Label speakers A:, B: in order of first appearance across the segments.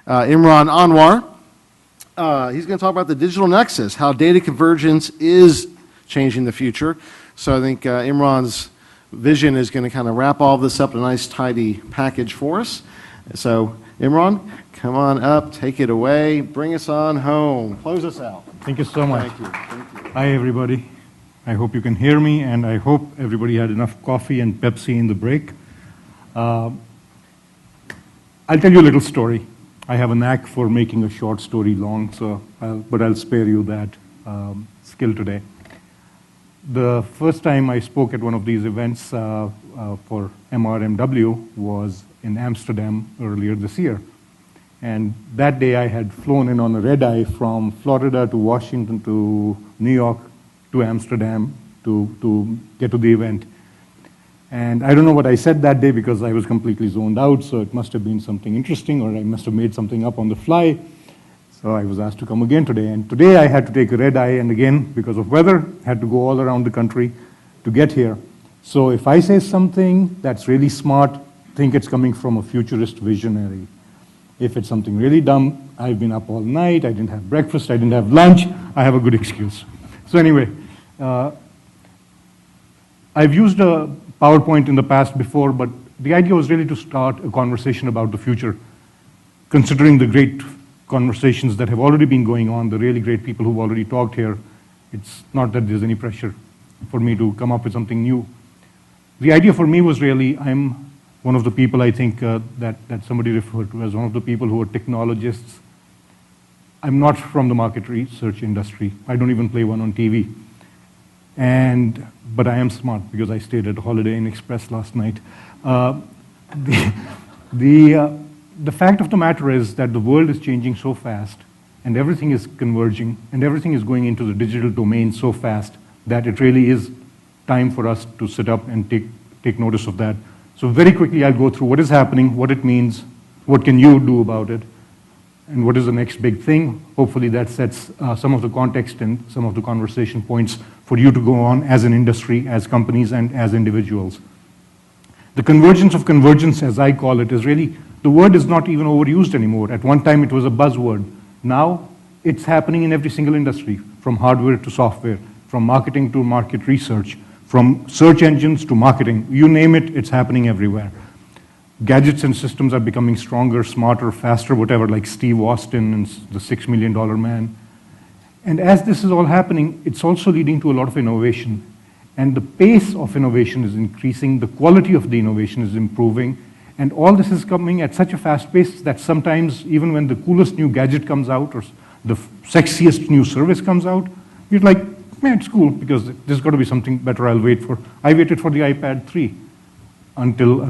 A: Imran Anwar. He's going to talk about the digital nexus, how data convergence is changing the future. So I think Imran's vision is going to kind of wrap all this up in a nice, tidy package for us. So Imran, come on up, take it away, bring us on home, close us out.
B: Thank you so much.
A: Thank you. Thank you.
B: Hi, everybody. I hope you can hear me, and I hope everybody had enough coffee and Pepsi in the break. I'll tell you a little story. I have a knack for making a short story long, but I'll spare you that skill today. The first time I spoke at one of these events for MRMW was in Amsterdam earlier this year. And that day I had flown in on a red eye from Florida to Washington to New York to Amsterdam to get to the event. And I don't know what I said that day because I was completely zoned out, so it must have been something interesting, or I must have made something up on the fly. So I was asked to come again today. And today I had to take a red eye, and again, because of weather, had to go all around the country to get here. So if I say something that's really smart, think it's coming from a futurist visionary. If it's something really dumb, I've been up all night, I didn't have breakfast, I didn't have lunch, I have a good excuse. So anyway, I've used a PowerPoint in the past before, but the idea was really to start a conversation about the future, considering the great conversations that have already been going on, the really great people who've already talked here. It's not that there's any pressure for me to come up with something new. The idea for me was really, I'm one of the people I think that somebody referred to as one of the people who are technologists. I'm not from the market research industry. I don't even play one on TV. But I am smart because I stayed at Holiday Inn Express last night. The fact of the matter is that the world is changing so fast, and everything is converging, and everything is going into the digital domain so fast that it really is time for us to sit up and take notice of that. So very quickly I'll go through what is happening, what it means, what can you do about it, and what is the next big thing. Hopefully that sets some of the context and some of the conversation points for you to go on as an industry, as companies, and as individuals. The convergence of convergence, as I call it, is really, the word is not even overused anymore. At one time it was a buzzword. Now it's happening in every single industry, from hardware to software, from marketing to market research, from search engines to marketing. You name it, it's happening everywhere. Gadgets and systems are becoming stronger, smarter, faster, whatever, like Steve Austin and the $6 million man. And as this is all happening, it's also leading to a lot of innovation. And the pace of innovation is increasing, the quality of the innovation is improving, and all this is coming at such a fast pace that sometimes, even when the coolest new gadget comes out or the sexiest new service comes out, you're like, man, it's cool, because there's got to be something better I'll wait for. I waited for the iPad 3 until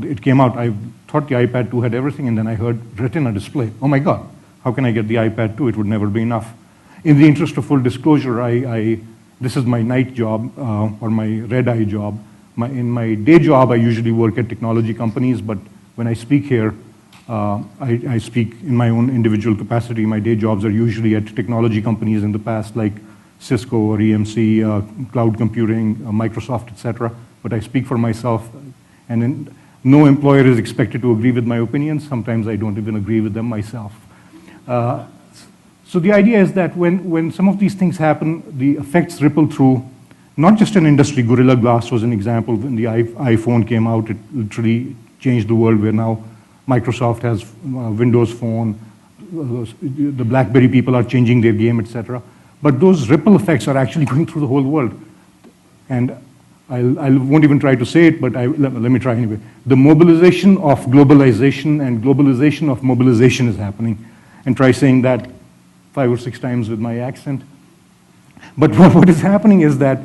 B: it came out. I thought the iPad 2 had everything, and then I heard Retina display. Oh my God, how can I get the iPad 2? It would never be enough. In the interest of full disclosure, this is my night job, or my red-eye job. In my day job, I usually work at technology companies, but when I speak here, I speak in my own individual capacity. My day jobs are usually at technology companies in the past, like Cisco or EMC, cloud computing, Microsoft, etc. But I speak for myself, and no employer is expected to agree with my opinions. Sometimes I don't even agree with them myself. So the idea is that when some of these things happen, the effects ripple through, not just an industry. Gorilla Glass was an example. When the iPhone came out, it literally changed the world, where now Microsoft has Windows Phone, the BlackBerry people are changing their game, etc. But those ripple effects are actually going through the whole world. And I won't even try to say it, but let me try anyway. The mobilization of globalization and globalization of mobilization is happening. And try saying that 5 or 6 times with my accent. But what is happening is that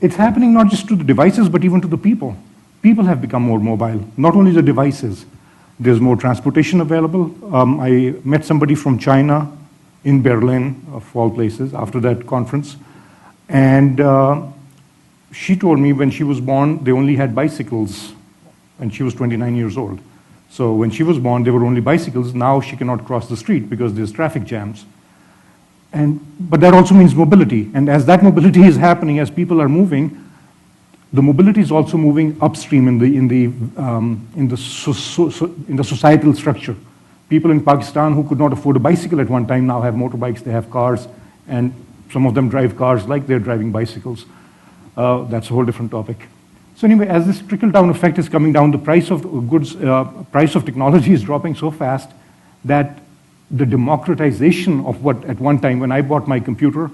B: it's happening not just to the devices, but even to the people. People have become more mobile, not only the devices. There's more transportation available. I met somebody from China in Berlin, of all places, after that conference. And she told me when she was born, they only had bicycles, and she was 29 years old. So when she was born, there were only bicycles. Now she cannot cross the street because there's traffic jams. But that also means mobility. And as that mobility is happening, as people are moving, the mobility is also moving upstream in the societal structure. People in Pakistan who could not afford a bicycle at one time now have motorbikes, they have cars, and some of them drive cars like they're driving bicycles. That's a whole different topic. So anyway, as this trickle-down effect is coming down, the price of goods, price of technology is dropping so fast that the democratization of what at one time when I bought my computer,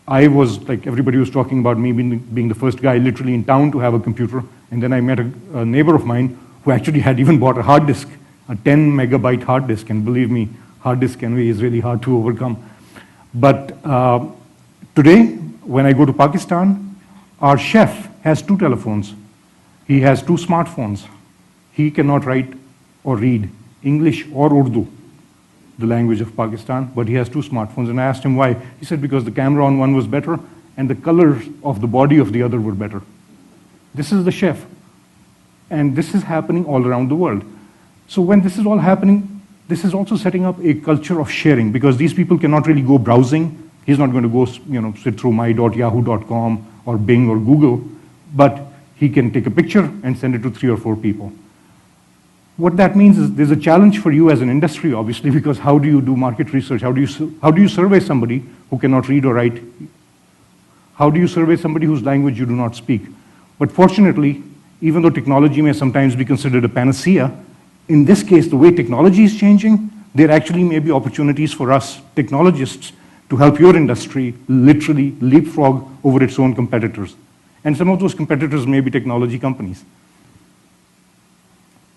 B: I was like, everybody was talking about me being the first guy literally in town to have a computer, and then I met a neighbor of mine who actually had even bought a hard disk, a 10 megabyte hard disk, and believe me, hard disk envy is really hard to overcome. But today, when I go to Pakistan, our chef has 2 telephones. He has 2 smartphones. He cannot write or read English or Urdu, the language of Pakistan, but he has 2 smartphones. And I asked him why. He said because the camera on one was better and the colors of the body of the other were better. This is the chef. And this is happening all around the world. So when this is all happening, this is also setting up a culture of sharing, because these people cannot really go browsing. He's not going to go, sit through my.yahoo.com or Bing or Google, but he can take a picture and send it to 3 or 4 people. What that means is there's a challenge for you as an industry, obviously, because how do you do market research? How do you survey somebody who cannot read or write? How do you survey somebody whose language you do not speak? But fortunately, even though technology may sometimes be considered a panacea, in this case, the way technology is changing, there actually may be opportunities for us technologists to help your industry literally leapfrog over its own competitors. And some of those competitors may be technology companies.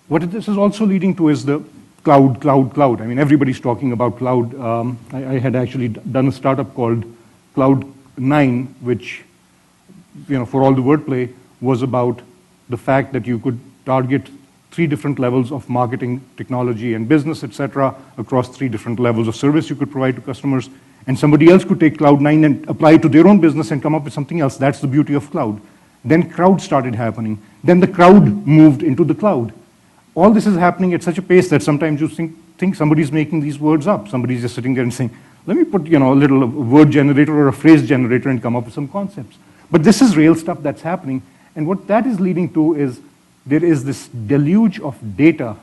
B: What this is also leading to is the cloud. I mean, everybody's talking about cloud. I had actually done a startup called Cloud9, which, for all the wordplay, was about the fact that you could target 3 different levels of marketing, technology, and business, etc., across 3 different levels of service you could provide to customers. And somebody else could take Cloud9 and apply it to their own business and come up with something else. That's the beauty of cloud. Then crowd started happening. Then the crowd moved into the cloud. All this is happening at such a pace that sometimes you think somebody's making these words up. Somebody's just sitting there and saying, let me put a little word generator or a phrase generator and come up with some concepts. But this is real stuff that's happening. And what that is leading to is there is this deluge of data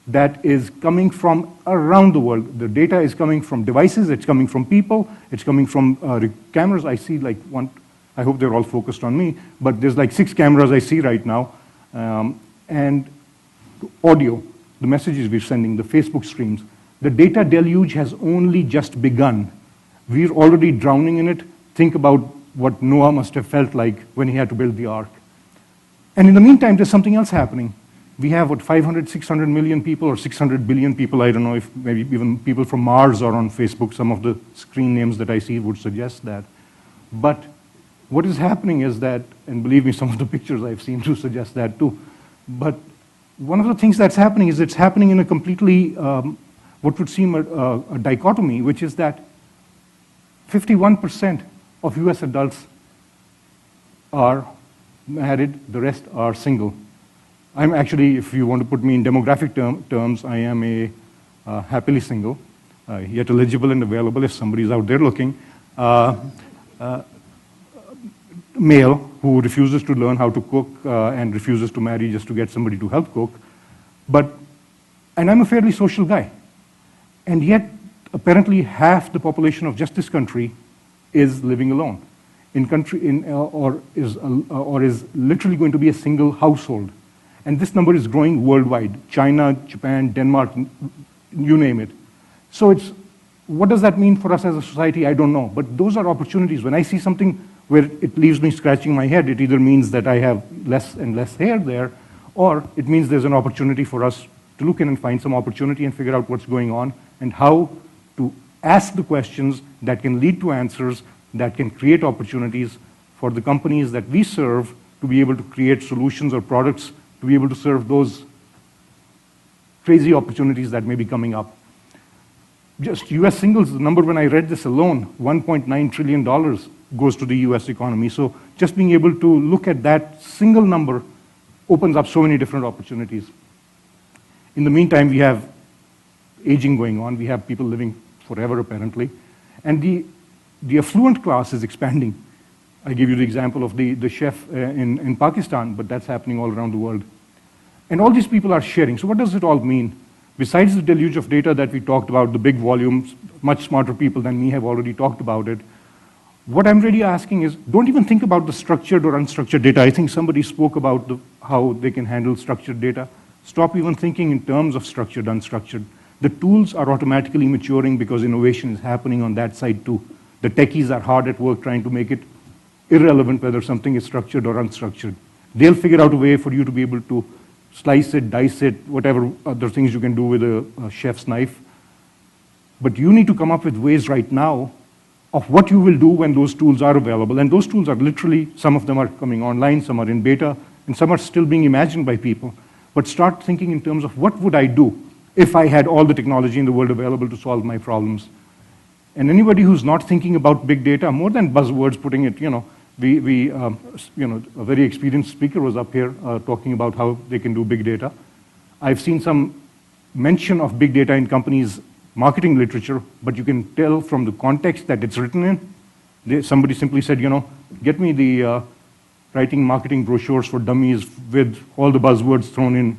B: that is coming from around the world. The data is coming from devices, it's coming from people, it's coming from cameras. I see like one, I hope they're all focused on me, but there's like 6 cameras I see right now. And audio, the messages we're sending, the Facebook streams. The data deluge has only just begun. We're already drowning in it. Think about what Noah must have felt like when he had to build the ark. And in the meantime, there's something else happening. We have, 500, 600 million people or 600 billion people. I don't know if maybe even people from Mars are on Facebook. Some of the screen names that I see would suggest that. But what is happening is that, and believe me, some of the pictures I've seen do suggest that too. But one of the things that's happening is it's happening in a completely, what would seem a dichotomy, which is that 51% of US adults are married, the rest are single. I'm actually, if you want to put me in demographic terms, I am a happily single, yet eligible and available if somebody's out there looking, male who refuses to learn how to cook and refuses to marry just to get somebody to help cook. And I'm a fairly social guy. And yet, apparently half the population of just this country is living alone. Or is literally going to be a single household. And this number is growing worldwide. China, Japan, Denmark, you name it. So what does that mean for us as a society? I don't know. But those are opportunities. When I see something where it leaves me scratching my head, it either means that I have less and less hair there, or it means there's an opportunity for us to look in and find some opportunity and figure out what's going on and how to ask the questions that can lead to answers that can create opportunities for the companies that we serve to be able to create solutions or products to be able to serve those crazy opportunities that may be coming up. Just US singles, the number when I read this alone, $1.9 trillion goes to the US economy. So just being able to look at that single number opens up so many different opportunities. In the meantime, we have aging going on. We have people living forever, apparently. And the affluent class is expanding. I gave you the example of the chef in Pakistan, but that's happening all around the world. And all these people are sharing. So what does it all mean? Besides the deluge of data that we talked about, the big volumes, much smarter people than me have already talked about it, what I'm really asking is, don't even think about the structured or unstructured data. I think somebody spoke about how they can handle structured data. Stop even thinking in terms of structured, unstructured. The tools are automatically maturing because innovation is happening on that side too. The techies are hard at work trying to make it irrelevant whether something is structured or unstructured. They'll figure out a way for you to be able to slice it, dice it, whatever other things you can do with a chef's knife. But you need to come up with ways right now of what you will do when those tools are available. And those tools are literally, some of them are coming online, some are in beta, and some are still being imagined by people. But start thinking in terms of what would I do if I had all the technology in the world available to solve my problems. And anybody who's not thinking about big data, more than buzzwords, putting it, a very experienced speaker was up here talking about how they can do big data. I've seen some mention of big data in companies' marketing literature, but you can tell from the context that it's written in. Somebody simply said, get me the writing marketing brochures for dummies with all the buzzwords thrown in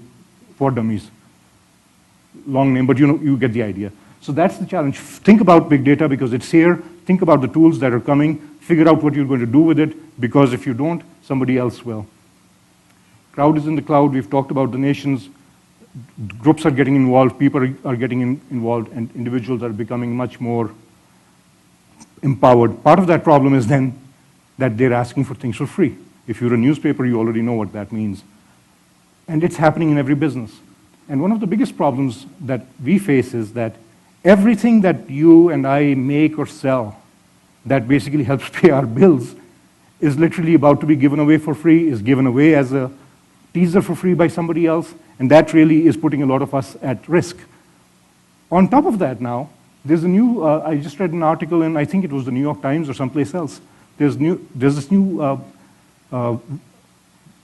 B: for dummies. Long name, but you get the idea. So that's the challenge. Think about big data because it's here. Think about the tools that are coming. Figure out what you're going to do with it, because if you don't, somebody else will. Crowd is in the cloud. We've talked about the nations. Groups are getting involved. People are getting involved, and individuals are becoming much more empowered. Part of that problem is then that they're asking for things for free. If you're a newspaper, you already know what that means. And it's happening in every business. And one of the biggest problems that we face is that everything that you and I make or sell that basically helps pay our bills is literally about to be given away for free, is given away as a teaser for free by somebody else, and that really is putting a lot of us at risk. On top of that now, there's a new, I just read an article in, I think it was the New York Times or someplace else, there's this new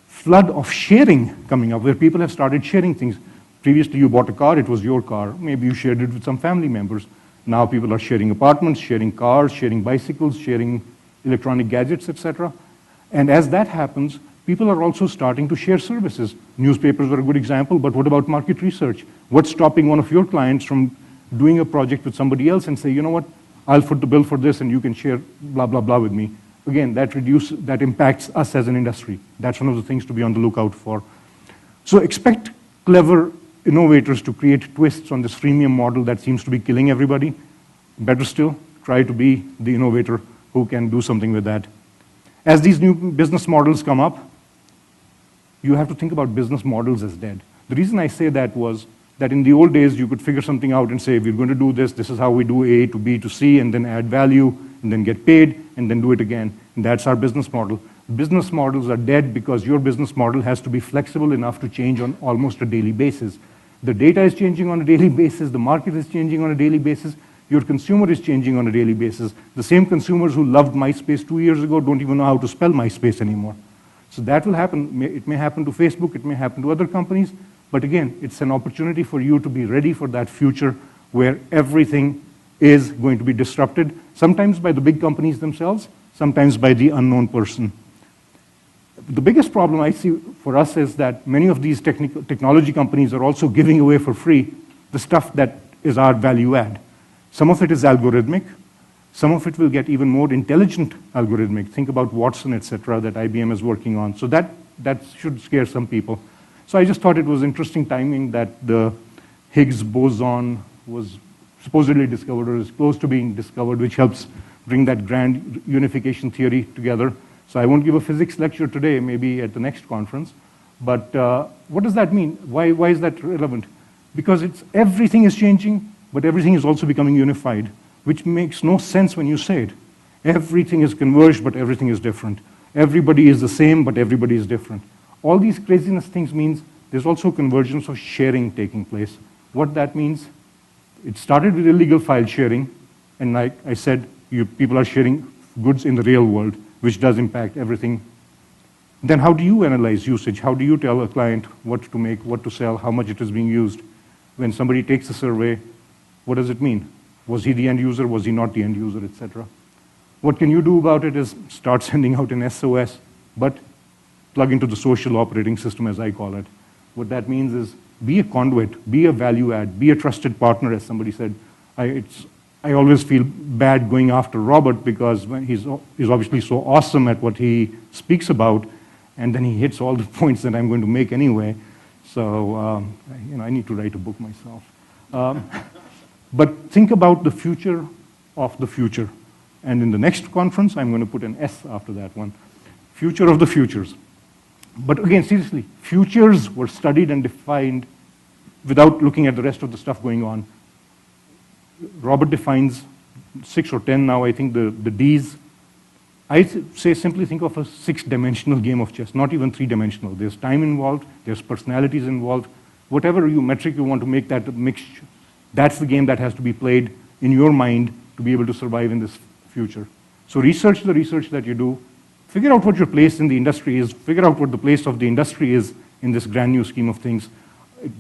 B: flood of sharing coming up where people have started sharing things. Previously, you bought a car, it was your car. Maybe you shared it with some family members. Now people are sharing apartments, sharing cars, sharing bicycles, sharing electronic gadgets, etc. And as that happens, people are also starting to share services. Newspapers are a good example, but what about market research? What's stopping one of your clients from doing a project with somebody else and say, you know what, I'll foot the bill for this and you can share blah, blah, blah with me. Again, that impacts us as an industry. That's one of the things to be on the lookout for. So expect clever innovators to create twists on this freemium model that seems to be killing everybody. Better still, try to be the innovator who can do something with that. As these new business models come up, you have to think about business models as dead. The reason I say that was that in the old days, you could figure something out and say, we're going to do this is how we do A to B to C, and then add value, and then get paid, and then do it again. And that's our business model. Business models are dead because your business model has to be flexible enough to change on almost a daily basis. The data is changing on a daily basis, the market is changing on a daily basis, your consumer is changing on a daily basis. The same consumers who loved MySpace 2 years ago don't even know how to spell MySpace anymore. So that will happen. It may happen to Facebook, it may happen to other companies, but again, it's an opportunity for you to be ready for that future where everything is going to be disrupted, sometimes by the big companies themselves, sometimes by the unknown person. The biggest problem I see for us is that many of these technology companies are also giving away for free the stuff that is our value add. Some of it is algorithmic. Some of it will get even more intelligent algorithmic. Think about Watson, etc., that IBM is working on. So that should scare some people. So I just thought it was interesting timing that the Higgs boson was supposedly discovered or is close to being discovered, which helps bring that grand unification theory together. So I won't give a physics lecture today, maybe at the next conference. But what does that mean? Why is that relevant? Because everything is changing, but everything is also becoming unified, which makes no sense when you say it. Everything is converged, but everything is different. Everybody is the same, but everybody is different. All these craziness things means there's also convergence of sharing taking place. What that means, it started with illegal file sharing, and like I said, people are sharing goods in the real world, which does impact everything. Then how do you analyze usage? How do you tell a client what to make, what to sell, how much it is being used? When somebody takes a survey, what does it mean? Was he the end user? Was he not the end user, etc.? What can you do about it is start sending out an SOS, but plug into the social operating system, as I call it. What that means is be a conduit, be a value add, be a trusted partner, as somebody said. I always feel bad going after Robert because he's obviously so awesome at what he speaks about, and then he hits all the points that I'm going to make anyway. So, I need to write a book myself. But think about the future of the future. And in the next conference, I'm going to put an S after that one. Future of the futures. But again, seriously, futures were studied and defined without looking at the rest of the stuff going on. Robert defines 6 or 10 now, I think, the Ds. I say simply think of a 6-dimensional game of chess, not even 3-dimensional. There's time involved, there's personalities involved. Whatever metric you want to make that mixture, that's the game that has to be played in your mind to be able to survive in this future. So research the research that you do, figure out what your place in the industry is, figure out what the place of the industry is in this grand new scheme of things.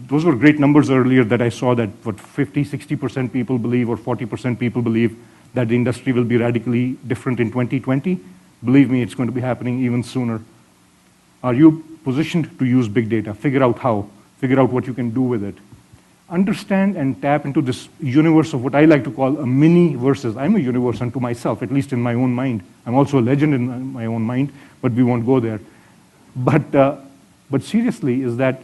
B: Those were great numbers earlier that I saw that what 50, 60% people believe or 40% people believe that the industry will be radically different in 2020. Believe me, it's going to be happening even sooner. Are you positioned to use big data? Figure out how. Figure out what you can do with it. Understand and tap into this universe of what I like to call a mini-verses. I'm a universe unto myself, at least in my own mind. I'm also a legend in my own mind, but we won't go there. But seriously, is that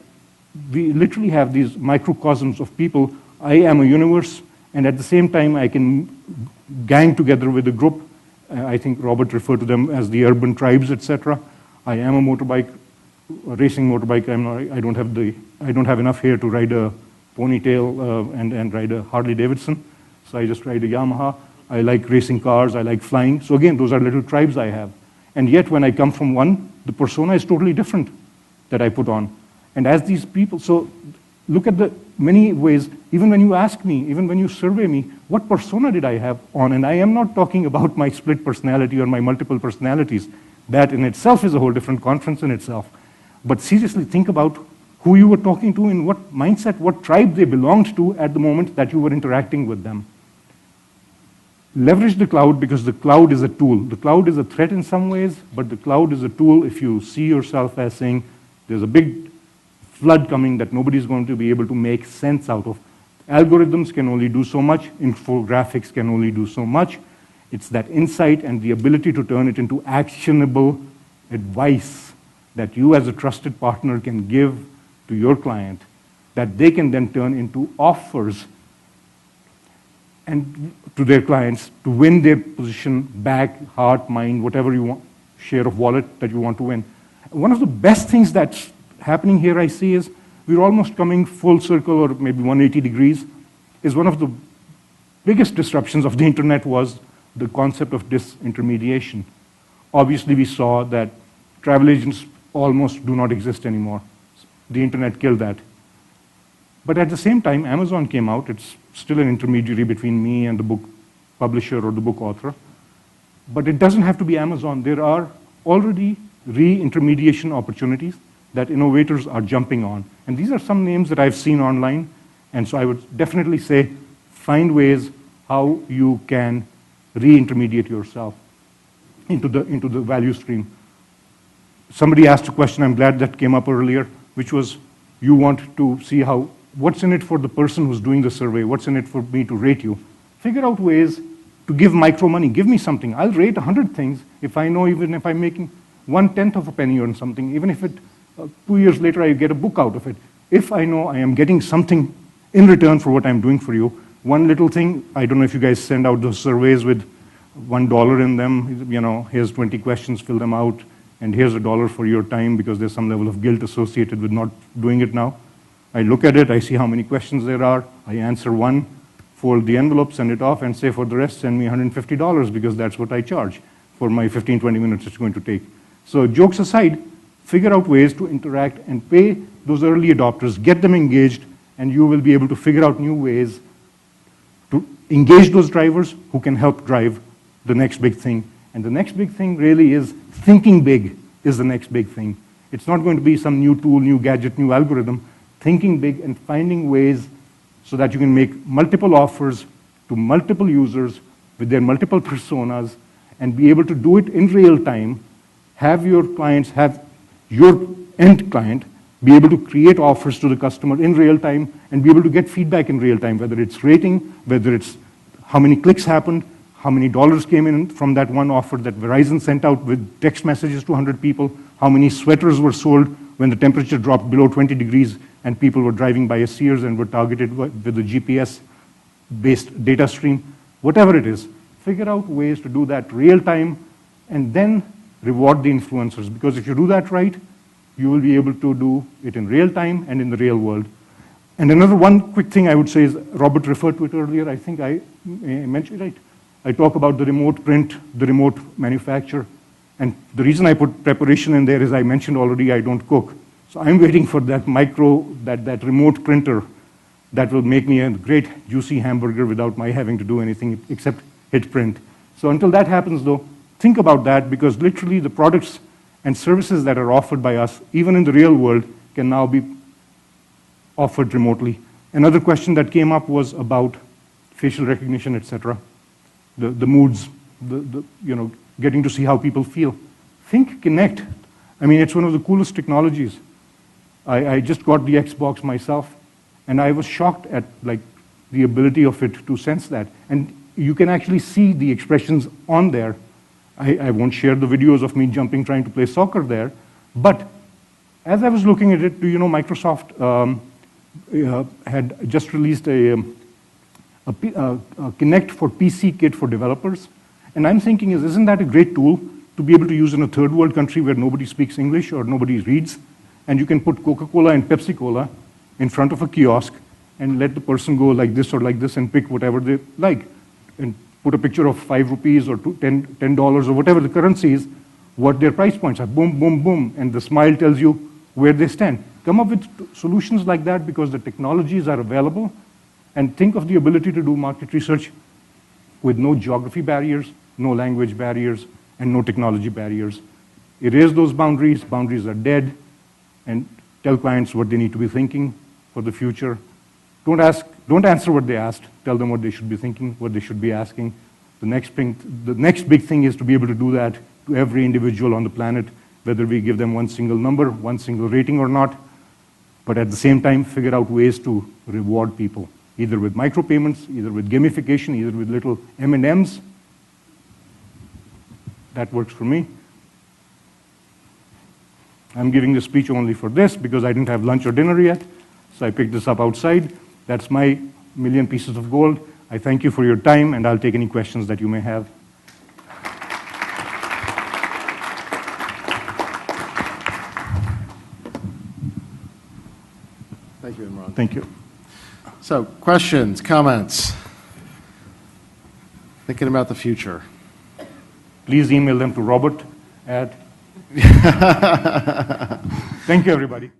B: we literally have these microcosms of people. I am a universe, and at the same time, I can gang together with a group. I think Robert referred to them as the urban tribes, etc. I am a racing motorbike. I don't have enough hair to ride a ponytail and ride a Harley Davidson, so I just ride a Yamaha. I like racing cars. I like flying. So again, those are little tribes I have. And yet, when I come from one, the persona is totally different that I put on. And as these people, so look at the many ways, even when you ask me, even when you survey me, what persona did I have on? And I am not talking about my split personality or my multiple personalities. That in itself is a whole different conference in itself. But seriously, think about who you were talking to, in what mindset, what tribe they belonged to at the moment that you were interacting with them. Leverage the cloud because the cloud is a tool. The cloud is a threat in some ways, but the cloud is a tool if you see yourself as saying, there's a big flood coming that nobody's going to be able to make sense out of. Algorithms can only do so much. Infographics can only do so much. It's that insight and the ability to turn it into actionable advice that you as a trusted partner can give to your client that they can then turn into offers and to their clients to win their position back, heart, mind, whatever you want, share of wallet that you want to win. One of the best things that's happening here I see is we're almost coming full circle or maybe 180 degrees, is one of the biggest disruptions of the internet was the concept of disintermediation. Obviously we saw that travel agents almost do not exist anymore. The internet killed that. But at the same time, Amazon came out. It's still an intermediary between me and the book publisher or the book author. But it doesn't have to be Amazon. There are already re-intermediation opportunities that innovators are jumping on. And these are some names that I've seen online. And so I would definitely say, find ways how you can re-intermediate yourself into the value stream. Somebody asked a question, I'm glad that came up earlier, which was you want to see what's in it for the person who's doing the survey, what's in it for me to rate you. Figure out ways to give micro money. Give me something. I'll rate 100 things if I know, even if I'm making 1/10 of a penny on something, even if 2 years later I get a book out of it. If I know I am getting something in return for what I'm doing for you, one little thing, I don't know if you guys send out those surveys with $1 in them, here's 20 questions, fill them out, and here's $1 for your time because there's some level of guilt associated with not doing it now. I look at it, I see how many questions there are, I answer one, fold the envelope, send it off, and say for the rest, send me $150 because that's what I charge for my 15, 20 minutes it's going to take. So jokes aside, figure out ways to interact and pay those early adopters, get them engaged, and you will be able to figure out new ways to engage those drivers who can help drive the next big thing. And the next big thing really is thinking big is the next big thing. It's not going to be some new tool, new gadget, new algorithm. Thinking big and finding ways so that you can make multiple offers to multiple users with their multiple personas and be able to do it in real time, have your clients, have your end client be able to create offers to the customer in real time, and be able to get feedback in real time, whether it's rating, whether it's how many clicks happened, how many dollars came in from that one offer that Verizon sent out with text messages to 100 people, how many sweaters were sold when the temperature dropped below 20 degrees and people were driving by a Sears and were targeted with a GPS-based data stream, whatever it is. Figure out ways to do that real time and then reward the influencers. Because if you do that right, you will be able to do it in real time and in the real world. And another one quick thing I would say is, Robert referred to it earlier, I think I mentioned it. I talk about the remote print, the remote manufacture. And the reason I put preparation in there is I mentioned already I don't cook. So I'm waiting for that that remote printer that will make me a great juicy hamburger without my having to do anything except hit print. So until that happens though, think about that, because literally the products and services that are offered by us, even in the real world, can now be offered remotely. Another question that came up was about facial recognition, etc. The moods, getting to see how people feel. Think Kinect. I mean, it's one of the coolest technologies. I just got the Xbox myself, and I was shocked at the ability of it to sense that. And you can actually see the expressions on there. I won't share the videos of me jumping, trying to play soccer there, but as I was looking at it, Microsoft had just released a Kinect for PC kit for developers. And I'm thinking, isn't that a great tool to be able to use in a third world country where nobody speaks English or nobody reads? And you can put Coca-Cola and Pepsi-Cola in front of a kiosk and let the person go like this or like this and pick whatever they like. And put a picture of 5 rupees or $10 or whatever the currency is, what their price points are. Boom, boom, boom. And the smile tells you where they stand. Come up with solutions like that because the technologies are available. And think of the ability to do market research with no geography barriers, no language barriers, and no technology barriers. Erase those boundaries. Boundaries are dead. And tell clients what they need to be thinking for the future. Don't answer what they asked. Tell them what they should be thinking, what they should be asking. The next big thing is to be able to do that to every individual on the planet, whether we give them one single number, one single rating or not. But at the same time, figure out ways to reward people, either with micropayments, either with gamification, either with little M&Ms. That works for me. I'm giving this speech only for this because I didn't have lunch or dinner yet, so I picked this up outside. That's my million pieces of gold. I thank you for your time, and I'll take any questions that you may have.
A: Thank you, Imran.
B: Thank you.
A: So, questions, comments? Thinking about the future.
B: Please email them to Robert at... Thank you, everybody.